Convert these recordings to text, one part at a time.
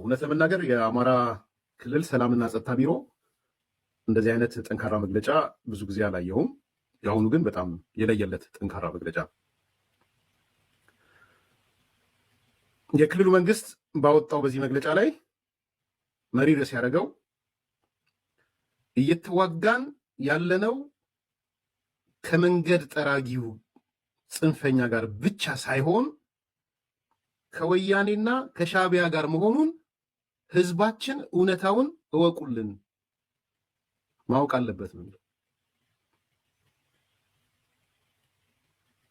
እውነት ለመናገር የአማራ ክልል ሰላምና ጸጥታ ቢሮ እንደዚህ አይነት ጠንካራ መግለጫ ብዙ ጊዜ አላየሁም። የአሁኑ ግን በጣም የለየለት ጠንካራ መግለጫ። የክልሉ መንግስት ባወጣው በዚህ መግለጫ ላይ መሪ ርዕስ ያደረገው እየተዋጋን ያለነው ከመንገድ ጠራጊው ጽንፈኛ ጋር ብቻ ሳይሆን ከወያኔና ከሻዕቢያ ጋር መሆኑን ህዝባችን እውነታውን እወቁልን ማወቅ አለበት ነው።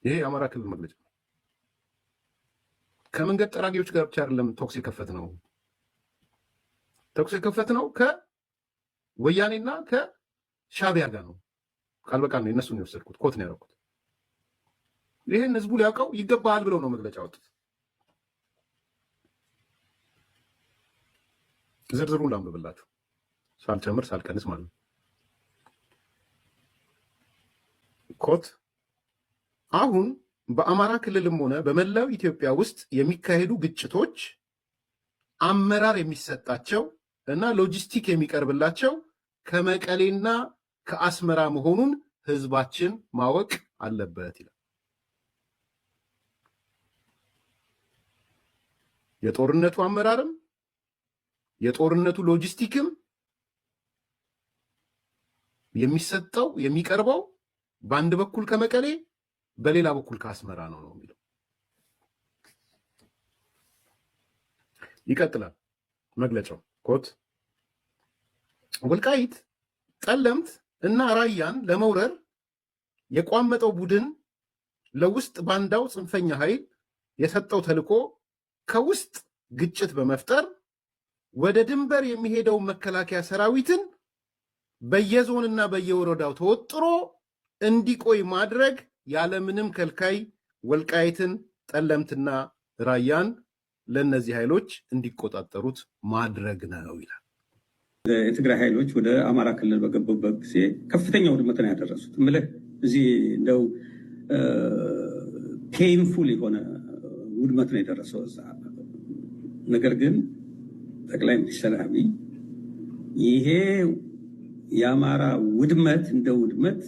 ይሄ የአማራ ክልል መግለጫ ከመንገድ ጠራጊዎች ጋር ብቻ አይደለም ተኩስ የከፈትነው ከወያኔና ከሻዕቢያ ጋር ነው። ቃል በቃል ነው የነሱን የወሰድኩት፣ ኮት ነው ያደረኩት። ይሄን ህዝቡ ሊያውቀው ይገባል ብለው ነው መግለጫ ወጡት። ዝርዝሩን ላንብብላችሁ ሳልጨምር ሳልቀንስ ማለት ነው። ኮት አሁን በአማራ ክልልም ሆነ በመላው ኢትዮጵያ ውስጥ የሚካሄዱ ግጭቶች አመራር የሚሰጣቸው እና ሎጂስቲክ የሚቀርብላቸው ከመቀሌና ከአስመራ መሆኑን ህዝባችን ማወቅ አለበት ይላል። የጦርነቱ አመራርም የጦርነቱ ሎጂስቲክም የሚሰጠው የሚቀርበው በአንድ በኩል ከመቀሌ በሌላ በኩል ከአስመራ ነው የሚለው። ይቀጥላል መግለጫው። ኮት ወልቃይት፣ ጠለምት እና ራያን ለመውረር የቋመጠው ቡድን ለውስጥ ባንዳው ጽንፈኛ ኃይል የሰጠው ተልዕኮ ከውስጥ ግጭት በመፍጠር ወደ ድንበር የሚሄደው መከላከያ ሰራዊትን በየዞንና በየወረዳው ተወጥሮ እንዲቆይ ማድረግ ያለምንም ከልካይ ወልቃይትን፣ ጠለምትና ራያን ለነዚህ ኃይሎች እንዲቆጣጠሩት ማድረግ ነው ይላል። የትግራይ ኃይሎች ወደ አማራ ክልል በገቡበት ጊዜ ከፍተኛ ውድመት ነው ያደረሱት። ምልህ እዚህ እንደው ፔንፉል የሆነ ውድመት ነው የደረሰው እዛ። ነገር ግን ጠቅላይ ሚኒስትር አብይ ይሄ የአማራ ውድመት እንደ ውድመት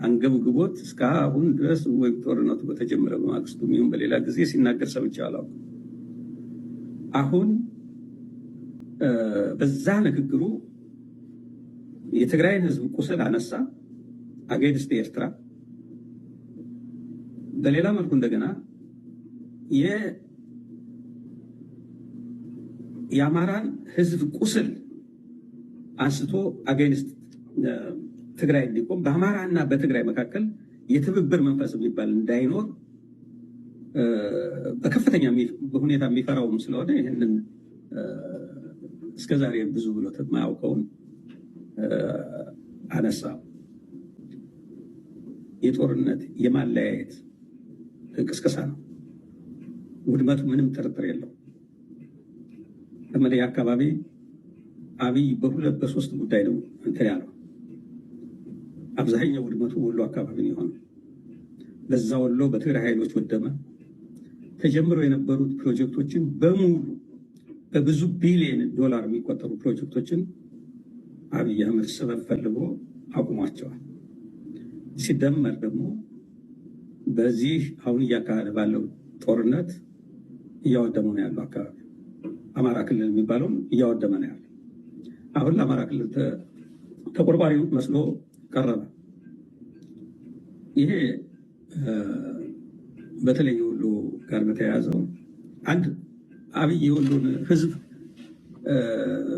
አንገብግቦት እስካሁን ድረስ ወይም ጦርነቱ በተጀመረ በማግስቱ ይሁን በሌላ ጊዜ ሲናገር ሰምቼ አላውቅም። አሁን በዛ ንግግሩ የትግራይን ህዝብ ቁስል አነሳ አገይንስት ኤርትራ። በሌላ መልኩ እንደገና የአማራን ህዝብ ቁስል አንስቶ አገይንስት ትግራይ እንዲቆም በአማራና በትግራይ መካከል የትብብር መንፈስ የሚባል እንዳይኖር በከፍተኛ ሁኔታ የሚፈራውም ስለሆነ ይህንን እስከዛሬ ብዙ ብሎት የማያውቀውን አነሳ። የጦርነት የማለያየት ቅስቀሳ ነው። ውድመቱ ምንም ጥርጥር የለው። በመለያ አካባቢ አብይ በሁለት በሶስት ጉዳይ ነው እንትን ያለው። አብዛኛው ውድመቱ ወሎ አካባቢ ነው የሆነው። በዛ ወሎ በትግራይ ኃይሎች ወደመ። ተጀምረው የነበሩት ፕሮጀክቶችን በሙሉ በብዙ ቢሊዮን ዶላር የሚቆጠሩ ፕሮጀክቶችን አብይ አህመድ ሰበብ ፈልጎ አቁሟቸዋል። ሲደመር ደግሞ በዚህ አሁን እያካሄደ ባለው ጦርነት እያወደመ ነው ያለው አካባቢ አማራ ክልል የሚባለውን እያወደመ ነው ያለው። አሁን ለአማራ ክልል ተቆርቋሪ መስሎ ቀረበ። ይሄ በተለይ ወሎ ጋር በተያያዘው አንድ አብይ የወሎን ህዝብ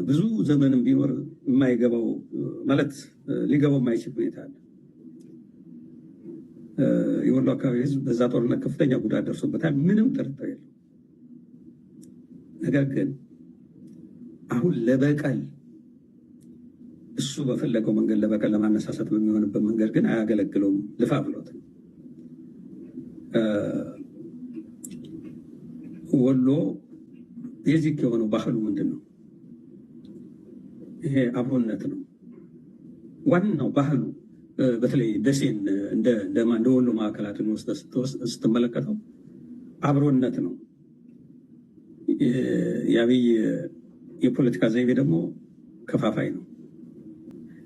ብዙ ዘመንም ቢኖር የማይገባው ማለት ሊገባው የማይችል ሁኔታ አለ። የወሎ አካባቢ ህዝብ በዛ ጦርነት ከፍተኛ ጉዳት ደርሶበታል፣ ምንም ጥርጥር የለም። ነገር ግን አሁን ለበቀል እሱ በፈለገው መንገድ ለበቀል ለማነሳሳት በሚሆንበት መንገድ ግን አያገለግለውም። ልፋ ብሎት ወሎ የዚህ የሆነው ባህሉ ምንድን ነው? ይሄ አብሮነት ነው ዋናው ባህሉ። በተለይ ደሴን እንደ ወሎ ማዕከላትን ስትመለከተው አብሮነት ነው። የአብይ የፖለቲካ ዘይቤ ደግሞ ከፋፋይ ነው።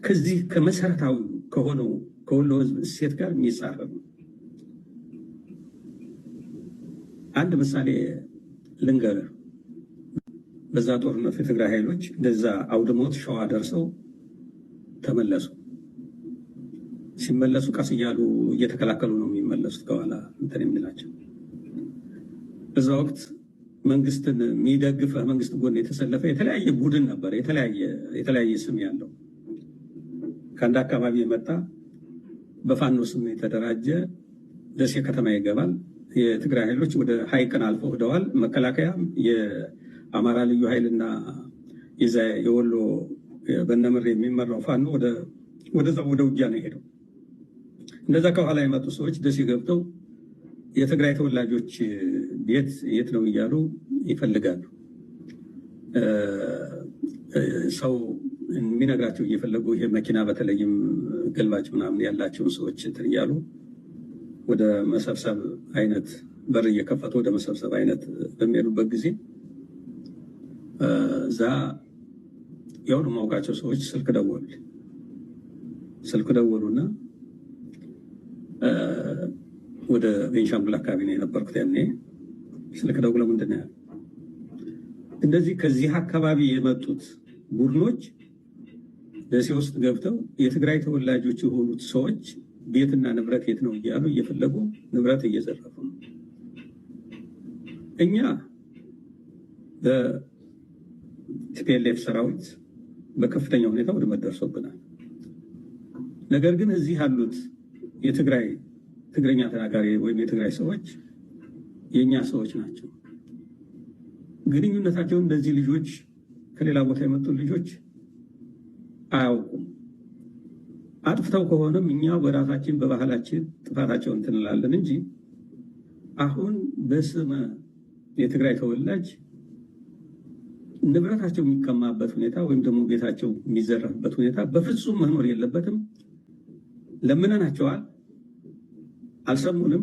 ከዚህ ከመሰረታዊ ከሆነው ከወሎ ህዝብ እሴት ጋር የሚጻረር ነው። አንድ ምሳሌ ልንገርህ። በዛ ጦርነት የትግራይ ኃይሎች እንደዛ አውድሞት ሸዋ ደርሰው ተመለሱ። ሲመለሱ ቀስ እያሉ እየተከላከሉ ነው የሚመለሱት ከኋላ እንትን የሚላቸው። በዛ ወቅት መንግስትን የሚደግፍ መንግስት ጎን የተሰለፈ የተለያየ ቡድን ነበር፣ የተለያየ ስም ያለው። ከአንድ አካባቢ የመጣ በፋኖ ስም የተደራጀ ደሴ ከተማ ይገባል። የትግራይ ኃይሎች ወደ ሀይቅን አልፈው ሄደዋል። መከላከያ የአማራ ልዩ ኃይልና የወሎ በነምር የሚመራው ፋኖ ወደዛ ወደ ውጊያ ነው የሄደው። እንደዛ ከኋላ የመጡ ሰዎች ደሴ ገብተው የትግራይ ተወላጆች ቤት የት ነው እያሉ ይፈልጋሉ። ሰው የሚነግራቸው እየፈለጉ ይሄ መኪና በተለይም ገልባጭ ምናምን ያላቸውን ሰዎች እንትን እያሉ ወደ መሰብሰብ አይነት በር እየከፈቱ ወደ መሰብሰብ አይነት በሚሄዱበት ጊዜ እዛ የሆኑ ማውቃቸው ሰዎች ስልክ ደወሉና ወደ ቤንሻንጉል አካባቢ ነው የነበርኩት ያኔ። ስልክ ደውለው ምንድን ነው ያለው? እንደዚህ ከዚህ አካባቢ የመጡት ቡድኖች ደሴ ውስጥ ገብተው የትግራይ ተወላጆች የሆኑት ሰዎች ቤትና ንብረት የት ነው እያሉ እየፈለጉ ንብረት እየዘረፉ ነው። እኛ በቲፒኤልኤፍ ሰራዊት በከፍተኛ ሁኔታ ውድመት ደርሶብናል። ነገር ግን እዚህ ያሉት ትግረኛ ተናጋሪ ወይም የትግራይ ሰዎች የእኛ ሰዎች ናቸው። ግንኙነታቸውን እነዚህ ልጆች ከሌላ ቦታ የመጡ ልጆች አያውቁም። አጥፍተው ከሆነም እኛ በራሳችን በባህላችን ጥፋታቸውን እንትን እንላለን እንጂ አሁን በስመ የትግራይ ተወላጅ ንብረታቸው የሚቀማበት ሁኔታ ወይም ደግሞ ቤታቸው የሚዘረፍበት ሁኔታ በፍጹም መኖር የለበትም። ለምነናቸዋል፣ አልሰሙንም።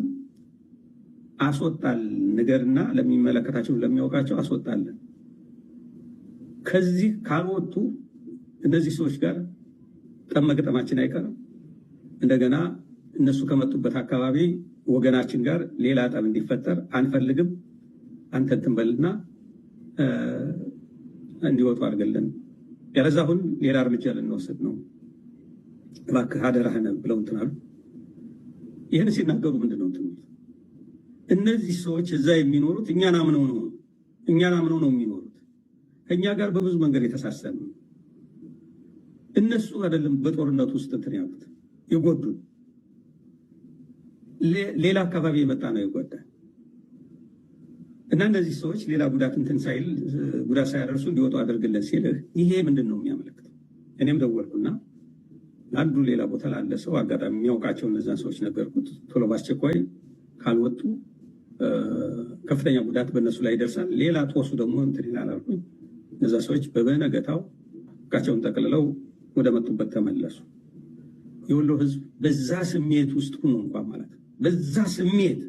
አስወጣል ንገርና ለሚመለከታቸው ለሚያውቃቸው አስወጣለን። ከዚህ ካልወጡ እነዚህ ሰዎች ጋር ጠብ መግጠማችን አይቀርም። እንደገና እነሱ ከመጡበት አካባቢ ወገናችን ጋር ሌላ ጠብ እንዲፈጠር አንፈልግም። አንተ እንትን በልና እንዲወጡ አድርገልን፣ ያለዛ አሁን ሌላ እርምጃ ልንወስድ ነው፣ እባክህ አደራህን ብለው እንትን አሉ። ይህን ሲናገሩ ምንድን ነው እንትን እነዚህ ሰዎች እዛ የሚኖሩት እኛን አምነው ነው የሚኖሩት። ከእኛ ጋር በብዙ መንገድ የተሳሰረ ነው። እነሱ አይደለም በጦርነቱ ውስጥ እንትን ያሉት የጎዱን፣ ሌላ አካባቢ የመጣ ነው የጎዳ እና እነዚህ ሰዎች ሌላ ጉዳት እንትን ሳይል ጉዳት ሳያደርሱ እንዲወጡ አድርግልን ሲልህ ይሄ ምንድን ነው የሚያመለክተው? እኔም ደወልኩና አንዱ ሌላ ቦታ ላለ ሰው አጋጣሚ የሚያውቃቸው እነዛን ሰዎች ነገርኩት። ቶሎ በአስቸኳይ ካልወጡ ከፍተኛ ጉዳት በእነሱ ላይ ይደርሳል፣ ሌላ ጦሱ ደግሞ እንትን ይላል አልኩኝ። እነዛ ሰዎች በበነገታው እቃቸውን ጠቅልለው ወደ መጡበት ተመለሱ። የወሎ ህዝብ በዛ ስሜት ውስጥ ሆኖ እንኳን ማለት ነው በዛ ስሜት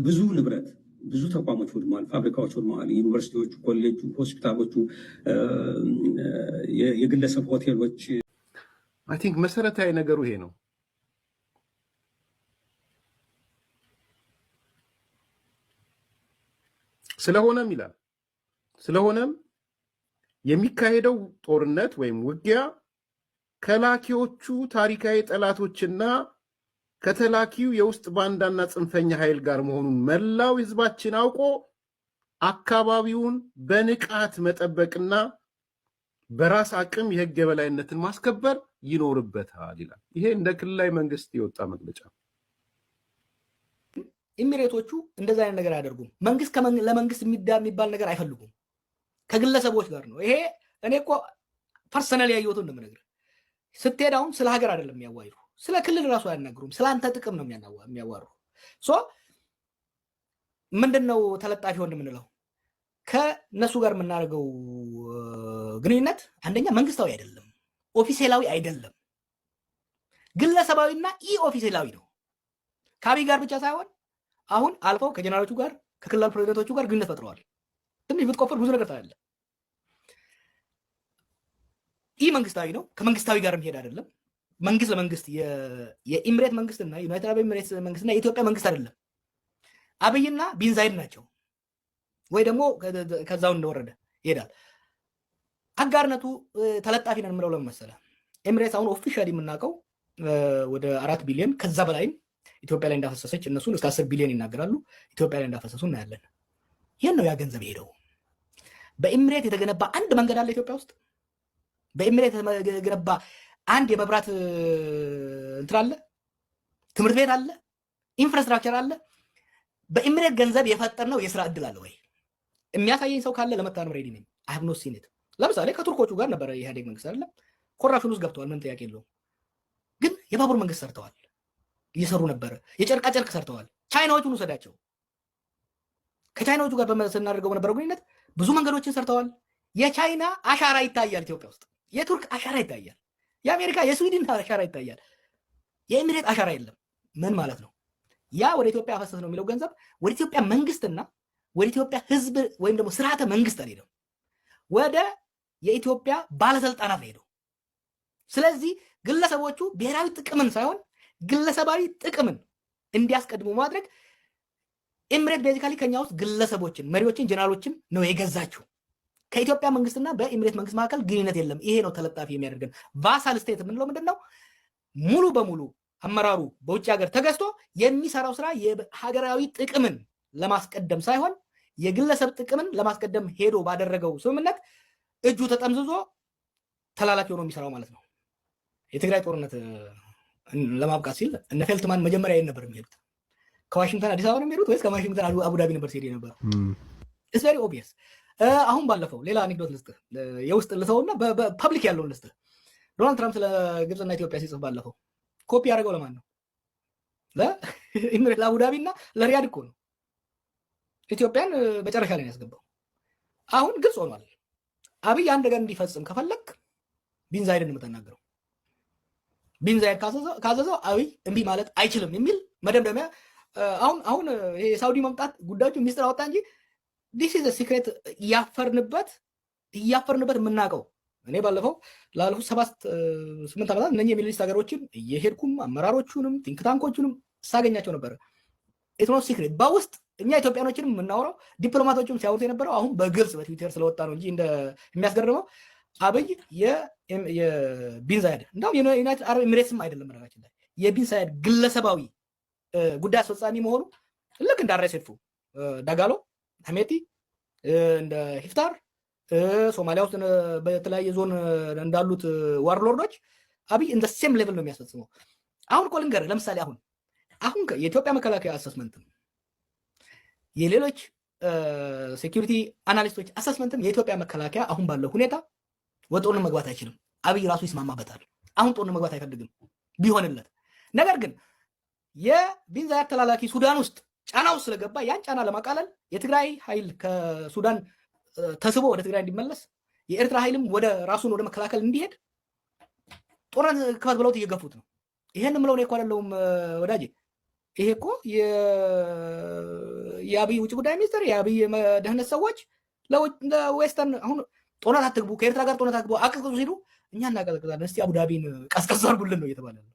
ብዙ ንብረት ብዙ ተቋሞች ወድመዋል፣ ፋብሪካዎች ወድመዋል፣ ዩኒቨርሲቲዎቹ፣ ኮሌጁ፣ ሆስፒታሎቹ፣ የግለሰብ ሆቴሎች። አይ ቲንክ መሰረታዊ ነገሩ ይሄ ነው። ስለሆነም ይላል የሚካሄደው ጦርነት ወይም ውጊያ ከላኪዎቹ ታሪካዊ ጠላቶችና ከተላኪው የውስጥ ባንዳና ጽንፈኛ ኃይል ጋር መሆኑን መላው ህዝባችን አውቆ አካባቢውን በንቃት መጠበቅና በራስ አቅም የህግ የበላይነትን ማስከበር ይኖርበታል ይላል። ይሄ እንደ ክልላዊ መንግስት የወጣ መግለጫ። ኢሚሬቶቹ እንደዛ አይነት ነገር አያደርጉም። መንግስት ለመንግስት የሚባል ነገር አይፈልጉም። ከግለሰቦች ጋር ነው። ይሄ እኔ እኮ ፐርሰናል ያየሁትን ነው የምነግርህ። ስትሄድ አሁን ስለ ሀገር አይደለም የሚያዋይሩ፣ ስለ ክልል ራሱ አያናግሩም። ስለ አንተ ጥቅም ነው የሚያዋሩ። ምንድነው ተለጣፊ ሆን የምንለው? ከነሱ ጋር የምናደርገው ግንኙነት አንደኛ መንግስታዊ አይደለም፣ ኦፊሴላዊ አይደለም፣ ግለሰባዊና ኢ ኦፊሴላዊ ነው። ከአብይ ጋር ብቻ ሳይሆን አሁን አልፈው ከጀነራሎቹ ጋር ከክልል ፕሬዝዳንቶቹ ጋር ግንኙነት ፈጥረዋል። ትንሽ ብትቆፍር ብዙ ነገር ታያለህ። ኢ መንግስታዊ ነው፣ ከመንግስታዊ ጋር የሚሄድ አይደለም። መንግስት ለመንግስት የኢምሬት መንግስትና ዩናይትድ አረብ ኤምሬትስ መንግስትና የኢትዮጵያ መንግስት አይደለም። አብይና ቢን ዛይድ ናቸው፣ ወይ ደግሞ ከዛው እንደወረደ ይሄዳል። አጋርነቱ ተለጣፊ ነን የምለው ለምን መሰለህ? ኤምሬትስ አሁን ኦፊሻሊ የምናውቀው ወደ 4 ቢሊዮን ከዛ በላይም ኢትዮጵያ ላይ እንዳፈሰሰች እነሱን እስከ 10 ቢሊዮን ይናገራሉ። ኢትዮጵያ ላይ እንዳፈሰሱ እናያለን። ይህን ነው ያ ገንዘብ ሄደው። በኤምሬት የተገነባ አንድ መንገድ አለ ኢትዮጵያ ውስጥ? በኤምሬት የተገነባ አንድ የመብራት እንትን አለ? ትምህርት ቤት አለ? ኢንፍራስትራክቸር አለ? በኤምሬት ገንዘብ የፈጠርነው የስራ እድል አለ ወይ? የሚያሳየኝ ሰው ካለ ለመታረም ሬዲ ነኝ። አይ ሃቭ ኖት ሲን ኢት። ለምሳሌ ከቱርኮቹ ጋር ነበረ የኢህአዴግ መንግስት አይደለም? ኮራፕሽን ውስጥ ገብተዋል፣ ምንም ጥያቄ የለውም። ግን የባቡር መንግስት ሰርተዋል፣ እየሰሩ ነበረ። የጨርቃ ጨርቅ ሰርተዋል። ቻይናዎቹን ውሰዳቸው። ከቻይናዎቹ ጋር ስናደርገው በነበረው ግንኙነት ብዙ መንገዶችን ሰርተዋል። የቻይና አሻራ ይታያል ኢትዮጵያ ውስጥ፣ የቱርክ አሻራ ይታያል፣ የአሜሪካ የስዊድን አሻራ ይታያል። የኤሚሬት አሻራ የለም። ምን ማለት ነው? ያ ወደ ኢትዮጵያ አፈሰስ ነው የሚለው ገንዘብ ወደ ኢትዮጵያ መንግስትና ወደ ኢትዮጵያ ህዝብ ወይም ደግሞ ስርዓተ መንግስት አልሄደም፣ ወደ የኢትዮጵያ ባለስልጣናት ነው ሄደው። ስለዚህ ግለሰቦቹ ብሔራዊ ጥቅምን ሳይሆን ግለሰባዊ ጥቅምን እንዲያስቀድሙ ማድረግ ኤምሬት ቤዚካሊ ከኛ ውስጥ ግለሰቦችን፣ መሪዎችን፣ ጀነራሎችን ነው የገዛችው። ከኢትዮጵያ መንግስትና በኤምሬት መንግስት መካከል ግንኙነት የለም። ይሄ ነው ተለጣፊ የሚያደርገን። ቫሳል ስቴት የምንለው ምንድን ነው? ሙሉ በሙሉ አመራሩ በውጭ ሀገር ተገዝቶ የሚሰራው ስራ የሀገራዊ ጥቅምን ለማስቀደም ሳይሆን የግለሰብ ጥቅምን ለማስቀደም ሄዶ ባደረገው ስምምነት እጁ ተጠምዝዞ ተላላኪ ሆኖ የሚሰራው ማለት ነው። የትግራይ ጦርነት ለማብቃት ሲል እነ ፌልትማን መጀመሪያ የት ነበር የሚሄዱት? ከዋሽንግተን አዲስ አበባ ነው የሚሄዱት ወይስ ከዋሽንግተን አቡዳቢ ነበር ሲሄድ የነበረው? ኢትስ ቬሪ ኦብቪየስ። አሁን ባለፈው ሌላ አኔክዶት ልስጥህ፣ የውስጥ ልተውና በፐብሊክ ያለውን ልስጥህ። ዶናልድ ትራምፕ ስለ ግብፅና ኢትዮጵያ ሲጽፍ ባለፈው ኮፒ ያደረገው ለማን ነው? ለኢሚሬት፣ ለአቡዳቢ እና ለሪያድ እኮ ነው። ኢትዮጵያን መጨረሻ ላይ ያስገባው። አሁን ግልጽ ሆኗል። አብይ አንድ ነገር እንዲፈጽም ከፈለክ ቢን ዛይድን የምትናገረው፣ ቢን ዛይድ ካዘዘው አብይ እምቢ ማለት አይችልም የሚል መደምደሚያ። አሁን የሳውዲ መምጣት ጉዳዮቹ ሚስጥር አወጣ እንጂ ዲስ ኢዝ ሲክሬት እያፈርንበት የምናውቀው። እኔ ባለፈው ላለፉት 7-8 ዓመታት እነኚህ የሚድል ኢስት ሀገሮችን እየሄድኩም አመራሮቹንም ቲንክታንኮቹንም ሳገኛቸው ነበረ። ኢት ኖት ሲክሬት። በውስጥ እኛ ኢትዮጵያኖችንም የምናወራው ዲፕሎማቶችም ሲያወሩት የነበረው አሁን በግልጽ በትዊተር ስለወጣ ነው እንጂ የሚያስገርመው አብይ የቢን ዛይድ እንደውም የዩናይትድ አረብ ኤሚሬትስም አይደለም መረጋችን ላይ የቢን ዛይድ ግለሰባዊ ጉዳይ አስፈጻሚ መሆኑ ልክ እንደ አርኤስኤፍ ዳጋሎ፣ ሀሜቲ፣ እንደ ሂፍታር ሶማሊያ ውስጥ በተለያየ ዞን እንዳሉት ዋርሎርዶች አብይ እንደ ሴም ሌቭል ነው የሚያስፈጽመው። አሁን እኮ ልንገርህ፣ ለምሳሌ አሁን የኢትዮጵያ መከላከያ አሰስመንትም የሌሎች ሴኪሪቲ አናሊስቶች አሰስመንትም የኢትዮጵያ መከላከያ አሁን ባለው ሁኔታ ወደ ጦርነት መግባት አይችልም። አብይ ራሱ ይስማማበታል። አሁን ጦርነት መግባት አይፈልግም ቢሆንለት። ነገር ግን የቢን ዛይድ ተላላኪ ሱዳን ውስጥ ጫና ውስጥ ስለገባ ያን ጫና ለማቃለል የትግራይ ኃይል ከሱዳን ተስቦ ወደ ትግራይ እንዲመለስ የኤርትራ ኃይልም ወደ ራሱን ወደ መከላከል እንዲሄድ ጦርነት ክፈት ብለውት እየገፉት ነው። ይሄን ምለው ነው እኮ አይደለም ወዳጄ። ይሄ እኮ የአብይ ውጭ ጉዳይ ሚኒስትር የአብይ ደህንነት ሰዎች ለዌስተርን አሁን ጦርነት አትግቡ፣ ከኤርትራ ጋር ጦርነት አትግቡ አቀዝቅዙ ሲሉ እኛ እናቀዘቅዛለን፣ እስቲ አቡዳቢን ቀዝቀዝ አድርጉልን ነው እየተባለ ነው።